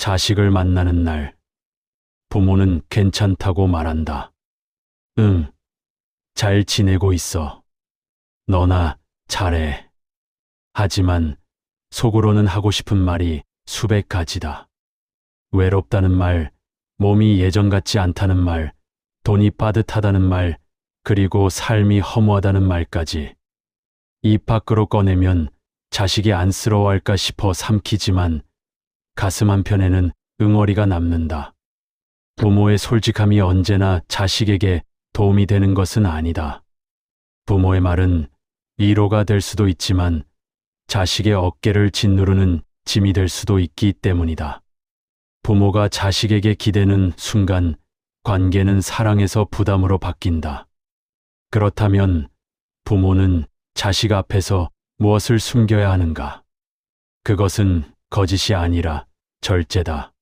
자식을 만나는 날, 부모는 괜찮다고 말한다. 응, 잘 지내고 있어. 너나 잘해. 하지만 속으로는 하고 싶은 말이 수백 가지다. 외롭다는 말, 몸이 예전 같지 않다는 말, 돈이 빠듯하다는 말, 그리고 삶이 허무하다는 말까지. 입 밖으로 꺼내면 자식이 안쓰러워할까 싶어 삼키지만 가슴 한편에는 응어리가 남는다. 부모의 솔직함이 언제나 자식에게 도움이 되는 것은 아니다. 부모의 말은 위로가 될 수도 있지만 자식의 어깨를 짓누르는 짐이 될 수도 있기 때문이다. 부모가 자식에게 기대는 순간 관계는 사랑에서 부담으로 바뀐다. 그렇다면 부모는 자식 앞에서 무엇을 숨겨야 하는가? 그것은 거짓이 아니라 절제다.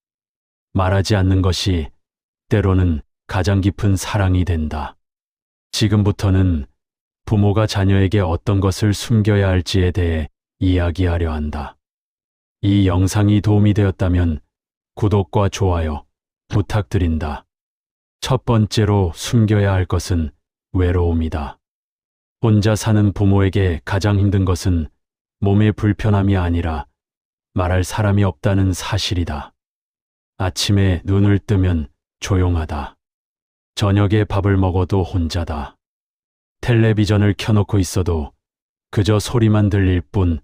말하지 않는 것이 때로는 가장 깊은 사랑이 된다. 지금부터는 부모가 자녀에게 어떤 것을 숨겨야 할지에 대해 이야기하려 한다. 이 영상이 도움이 되었다면 구독과 좋아요 부탁드린다. 첫 번째로 숨겨야 할 것은 외로움이다. 혼자 사는 부모에게 가장 힘든 것은 몸의 불편함이 아니라 말할 사람이 없다는 사실이다. 아침에 눈을 뜨면 조용하다. 저녁에 밥을 먹어도 혼자다. 텔레비전을 켜놓고 있어도 그저 소리만 들릴 뿐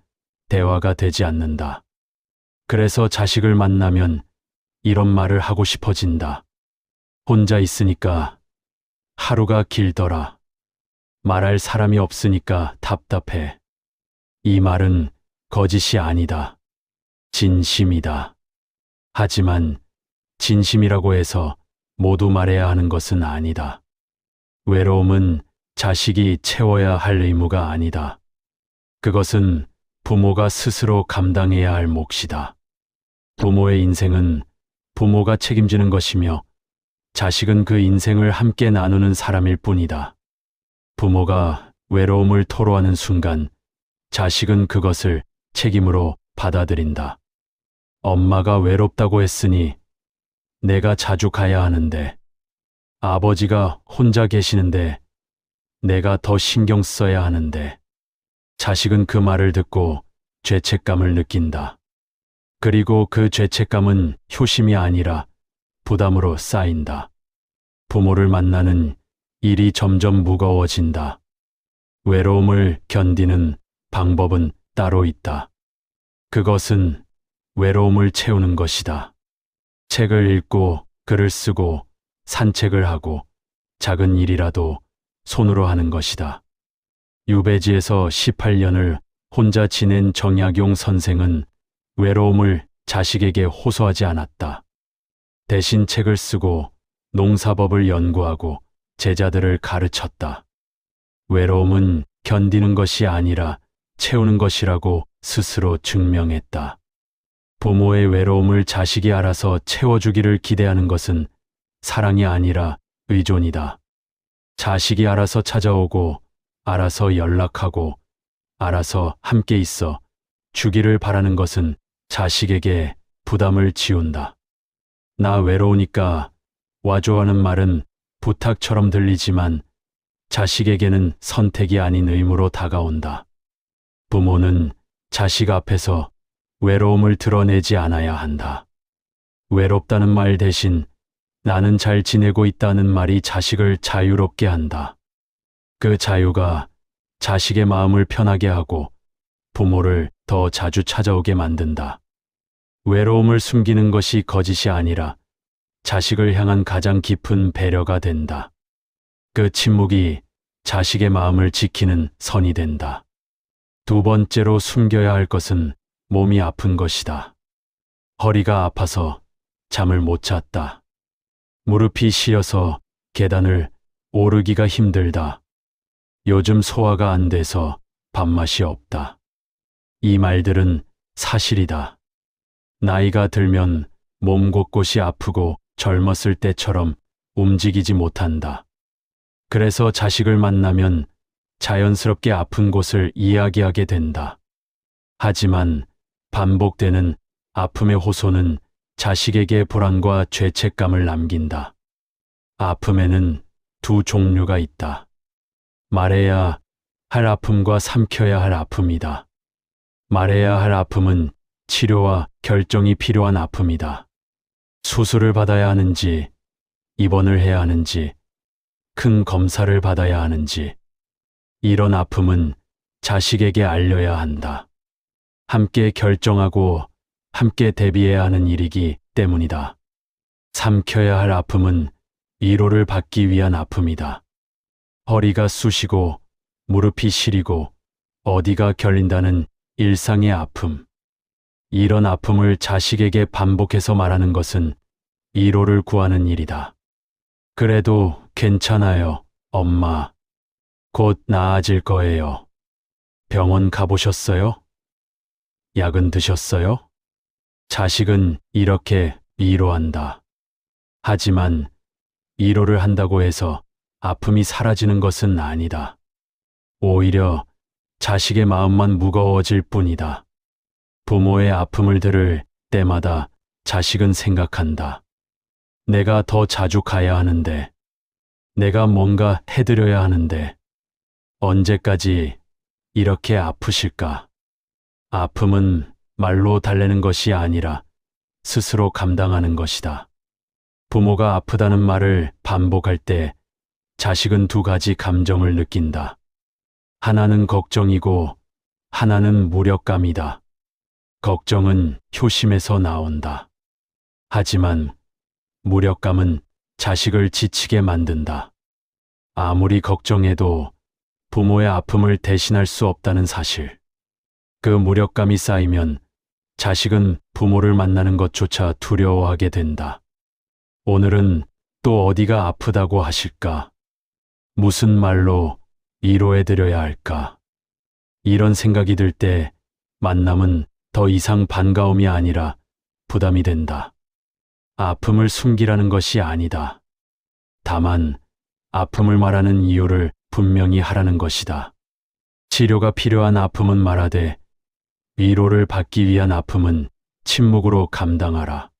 대화가 되지 않는다. 그래서 자식을 만나면 이런 말을 하고 싶어진다. 혼자 있으니까 하루가 길더라. 말할 사람이 없으니까 답답해. 이 말은 거짓이 아니다. 진심이다. 하지만 진심이라고 해서 모두 말해야 하는 것은 아니다. 외로움은 자식이 채워야 할 의무가 아니다. 그것은 부모가 스스로 감당해야 할 몫이다. 부모의 인생은 부모가 책임지는 것이며 자식은 그 인생을 함께 나누는 사람일 뿐이다. 부모가 외로움을 토로하는 순간 자식은 그것을 책임으로 받아들인다. 엄마가 외롭다고 했으니 내가 자주 가야 하는데, 아버지가 혼자 계시는데 내가 더 신경 써야 하는데. 자식은 그 말을 듣고 죄책감을 느낀다. 그리고 그 죄책감은 효심이 아니라 부담으로 쌓인다. 부모를 만나는 일이 점점 무거워진다. 외로움을 견디는 방법은 따로 있다. 그것은 외로움을 채우는 것이다. 책을 읽고 글을 쓰고 산책을 하고 작은 일이라도 손으로 하는 것이다. 유배지에서 18년을 혼자 지낸 정약용 선생은 외로움을 자식에게 호소하지 않았다. 대신 책을 쓰고 농사법을 연구하고 제자들을 가르쳤다. 외로움은 견디는 것이 아니라 채우는 것이라고 스스로 증명했다. 부모의 외로움을 자식이 알아서 채워주기를 기대하는 것은 사랑이 아니라 의존이다. 자식이 알아서 찾아오고 알아서 연락하고 알아서 함께 있어 주기를 바라는 것은 자식에게 부담을 지운다. 나 외로우니까 와줘하는 말은 부탁처럼 들리지만 자식에게는 선택이 아닌 의무로 다가온다. 부모는 자식 앞에서 외로움을 드러내지 않아야 한다. 외롭다는 말 대신 나는 잘 지내고 있다는 말이 자식을 자유롭게 한다. 그 자유가 자식의 마음을 편하게 하고 부모를 더 자주 찾아오게 만든다. 외로움을 숨기는 것이 거짓이 아니라 자식을 향한 가장 깊은 배려가 된다. 그 침묵이 자식의 마음을 지키는 선이 된다. 두 번째로 숨겨야 할 것은 몸이 아픈 것이다. 허리가 아파서 잠을 못 잤다. 무릎이 시려서 계단을 오르기가 힘들다. 요즘 소화가 안 돼서 밥맛이 없다. 이 말들은 사실이다. 나이가 들면 몸 곳곳이 아프고 젊었을 때처럼 움직이지 못한다. 그래서 자식을 만나면 자연스럽게 아픈 곳을 이야기하게 된다. 하지만 반복되는 아픔의 호소는 자식에게 불안과 죄책감을 남긴다. 아픔에는 두 종류가 있다. 말해야 할 아픔과 삼켜야 할 아픔이다. 말해야 할 아픔은 치료와 결정이 필요한 아픔이다. 수술을 받아야 하는지, 입원을 해야 하는지, 큰 검사를 받아야 하는지, 이런 아픔은 자식에게 알려야 한다. 함께 결정하고 함께 대비해야 하는 일이기 때문이다. 삼켜야 할 아픔은 위로를 받기 위한 아픔이다. 허리가 쑤시고 무릎이 시리고 어디가 결린다는 일상의 아픔. 이런 아픔을 자식에게 반복해서 말하는 것은 위로를 구하는 일이다. 그래도 괜찮아요, 엄마. 곧 나아질 거예요. 병원 가보셨어요? 약은 드셨어요? 자식은 이렇게 위로한다. 하지만 위로를 한다고 해서 아픔이 사라지는 것은 아니다. 오히려 자식의 마음만 무거워질 뿐이다. 부모의 아픔을 들을 때마다 자식은 생각한다. 내가 더 자주 가야 하는데, 내가 뭔가 해드려야 하는데, 언제까지 이렇게 아프실까? 아픔은 말로 달래는 것이 아니라 스스로 감당하는 것이다. 부모가 아프다는 말을 반복할 때 자식은 두 가지 감정을 느낀다. 하나는 걱정이고 하나는 무력감이다. 걱정은 효심에서 나온다. 하지만 무력감은 자식을 지치게 만든다. 아무리 걱정해도 부모의 아픔을 대신할 수 없다는 사실. 그 무력감이 쌓이면 자식은 부모를 만나는 것조차 두려워하게 된다. 오늘은 또 어디가 아프다고 하실까? 무슨 말로 위로해드려야 할까? 이런 생각이 들 때 만남은 더 이상 반가움이 아니라 부담이 된다. 아픔을 숨기라는 것이 아니다. 다만 아픔을 말하는 이유를 분명히 하라는 것이다. 치료가 필요한 아픔은 말하되 위로를 받기 위한 아픔은 침묵으로 감당하라.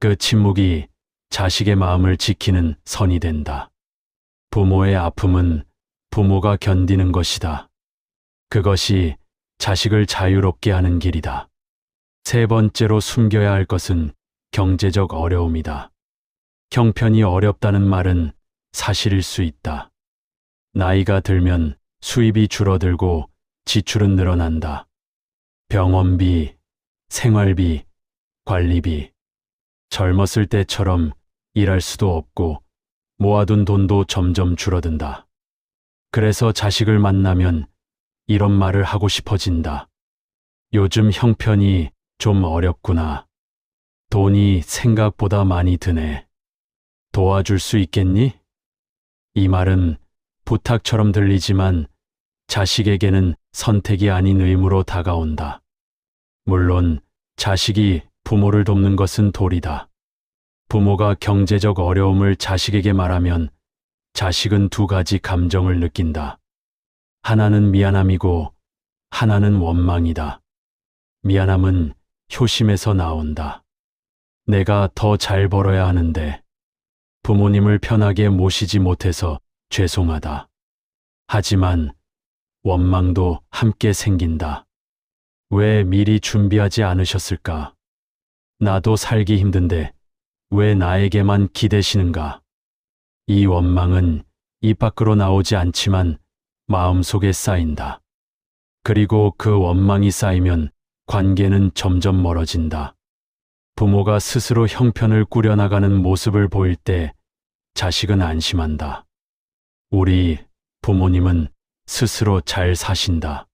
그 침묵이 자식의 마음을 지키는 선이 된다. 부모의 아픔은 부모가 견디는 것이다. 그것이 자식을 자유롭게 하는 길이다. 세 번째로 숨겨야 할 것은 경제적 어려움이다. 형편이 어렵다는 말은 사실일 수 있다. 나이가 들면 수입이 줄어들고 지출은 늘어난다. 병원비, 생활비, 관리비. 젊었을 때처럼 일할 수도 없고 모아둔 돈도 점점 줄어든다. 그래서 자식을 만나면 이런 말을 하고 싶어진다. 요즘 형편이 좀 어렵구나. 돈이 생각보다 많이 드네. 도와줄 수 있겠니? 이 말은 부탁처럼 들리지만 자식에게는 선택이 아닌 의무로 다가온다. 물론 자식이 부모를 돕는 것은 도리다. 부모가 경제적 어려움을 자식에게 말하면 자식은 두 가지 감정을 느낀다. 하나는 미안함이고 하나는 원망이다. 미안함은 효심에서 나온다. 내가 더 잘 벌어야 하는데 부모님을 편하게 모시지 못해서 죄송하다. 하지만 원망도 함께 생긴다. 왜 미리 준비하지 않으셨을까? 나도 살기 힘든데 왜 나에게만 기대시는가? 이 원망은 입 밖으로 나오지 않지만 마음속에 쌓인다. 그리고 그 원망이 쌓이면 관계는 점점 멀어진다. 부모가 스스로 형편을 꾸려나가는 모습을 보일 때 자식은 안심한다. 우리 부모님은 스스로 잘 사신다.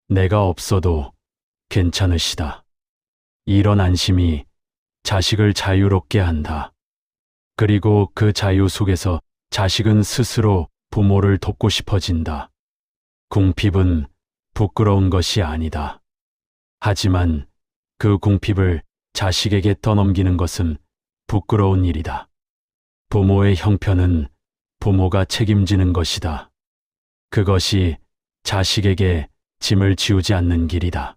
내가 없어도 괜찮으시다. 이런 안심이 자식을 자유롭게 한다. 그리고 그 자유 속에서 자식은 스스로 부모를 돕고 싶어진다. 궁핍은 부끄러운 것이 아니다. 하지만 그 궁핍을 자식에게 떠넘기는 것은 부끄러운 일이다. 부모의 형편은 부모가 책임지는 것이다. 그것이 자식에게 짐을 지우지 않는 길이다.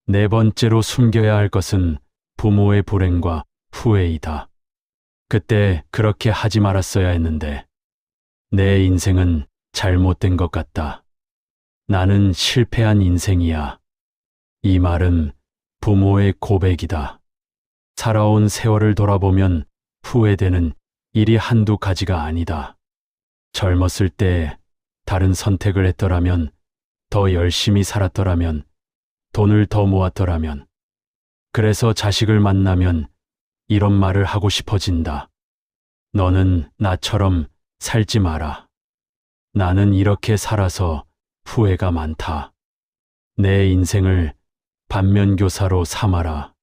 네 번째로 숨겨야 할 것은 부모의 불행과 후회이다. 그때 그렇게 하지 말았어야 했는데 내 인생은 잘못된 것 같다. 나는 실패한 인생이야. 이 말은 부모의 고백이다. 살아온 세월을 돌아보면 후회되는 일이 한두 가지가 아니다. 젊었을 때 다른 선택을 했더라면, 더 열심히 살았더라면, 돈을 더 모았더라면, 그래서 자식을 만나면 이런 말을 하고 싶어진다. 너는 나처럼 살지 마라. 나는 이렇게 살아서 후회가 많다. 내 인생을 반면교사로 삼아라.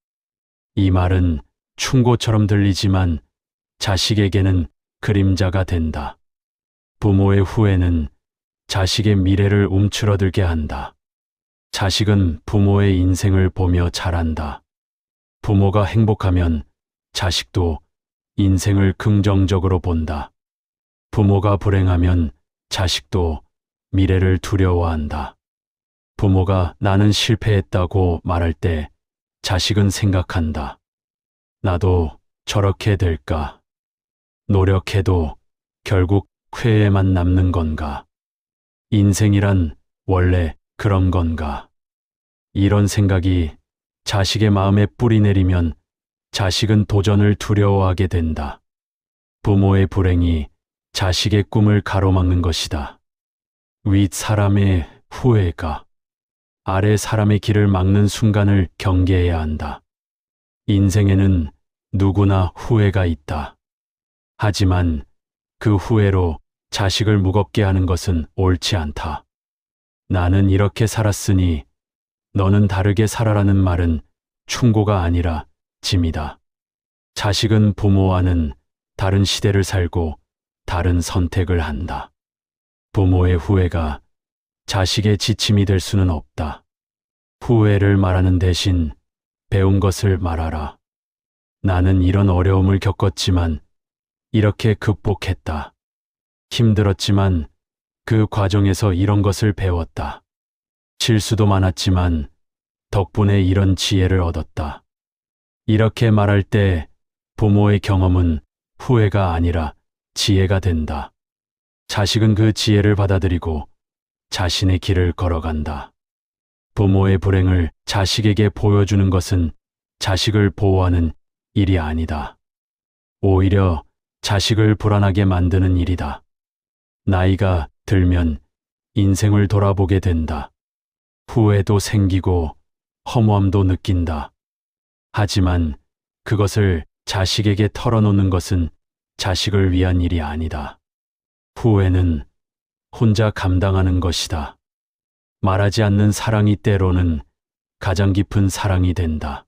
이 말은 충고처럼 들리지만 자식에게는 그림자가 된다. 부모의 후회는 자식의 미래를 움츠러들게 한다. 자식은 부모의 인생을 보며 자란다. 부모가 행복하면 자식도 인생을 긍정적으로 본다. 부모가 불행하면 자식도 미래를 두려워한다. 부모가 나는 실패했다고 말할 때 자식은 생각한다. 나도 저렇게 될까? 노력해도 결국 후회에만 남는 건가? 인생이란 원래 그런 건가? 이런 생각이 자식의 마음에 뿌리 내리면 자식은 도전을 두려워하게 된다. 부모의 불행이 자식의 꿈을 가로막는 것이다. 윗 사람의 후회가 아래 사람의 길을 막는 순간을 경계해야 한다. 인생에는 누구나 후회가 있다. 하지만 그 후회로 자식을 무겁게 하는 것은 옳지 않다. 나는 이렇게 살았으니 너는 다르게 살아라는 말은 충고가 아니라 짐이다. 자식은 부모와는 다른 시대를 살고 다른 선택을 한다. 부모의 후회가 자식의 지침이 될 수는 없다. 후회를 말하는 대신 배운 것을 말하라. 나는 이런 어려움을 겪었지만 이렇게 극복했다. 힘들었지만 그 과정에서 이런 것을 배웠다. 실수도 많았지만 덕분에 이런 지혜를 얻었다. 이렇게 말할 때 부모의 경험은 후회가 아니라 지혜가 된다. 자식은 그 지혜를 받아들이고 자신의 길을 걸어간다. 부모의 불행을 자식에게 보여주는 것은 자식을 보호하는 일이 아니다. 오히려 자식을 불안하게 만드는 일이다. 나이가 들면 인생을 돌아보게 된다. 후회도 생기고 허무함도 느낀다. 하지만 그것을 자식에게 털어놓는 것은 자식을 위한 일이 아니다. 후회는 혼자 감당하는 것이다. 말하지 않는 사랑이 때로는 가장 깊은 사랑이 된다.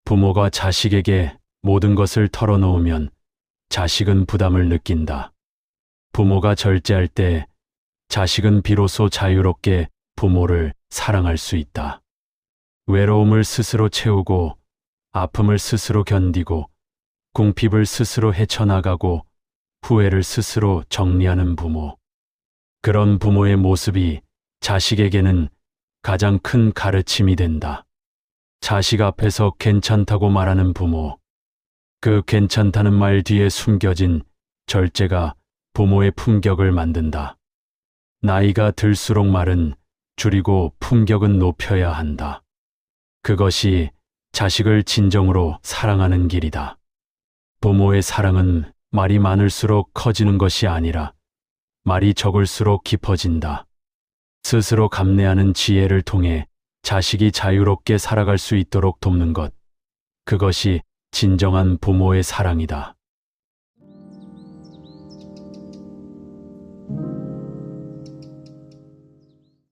부모가 자식에게 모든 것을 털어놓으면 자식은 부담을 느낀다. 부모가 절제할 때 자식은 비로소 자유롭게 부모를 사랑할 수 있다. 외로움을 스스로 채우고 아픔을 스스로 견디고 궁핍을 스스로 헤쳐나가고 후회를 스스로 정리하는 부모. 그런 부모의 모습이 자식에게는 가장 큰 가르침이 된다. 자식 앞에서 괜찮다고 말하는 부모. 그 괜찮다는 말 뒤에 숨겨진 절제가 부모의 품격을 만든다. 나이가 들수록 말은 줄이고 품격은 높여야 한다. 그것이 자식을 진정으로 사랑하는 길이다. 부모의 사랑은 말이 많을수록 커지는 것이 아니라 말이 적을수록 깊어진다. 스스로 감내하는 지혜를 통해 자식이 자유롭게 살아갈 수 있도록 돕는 것. 그것이 진정한 부모의 사랑이다.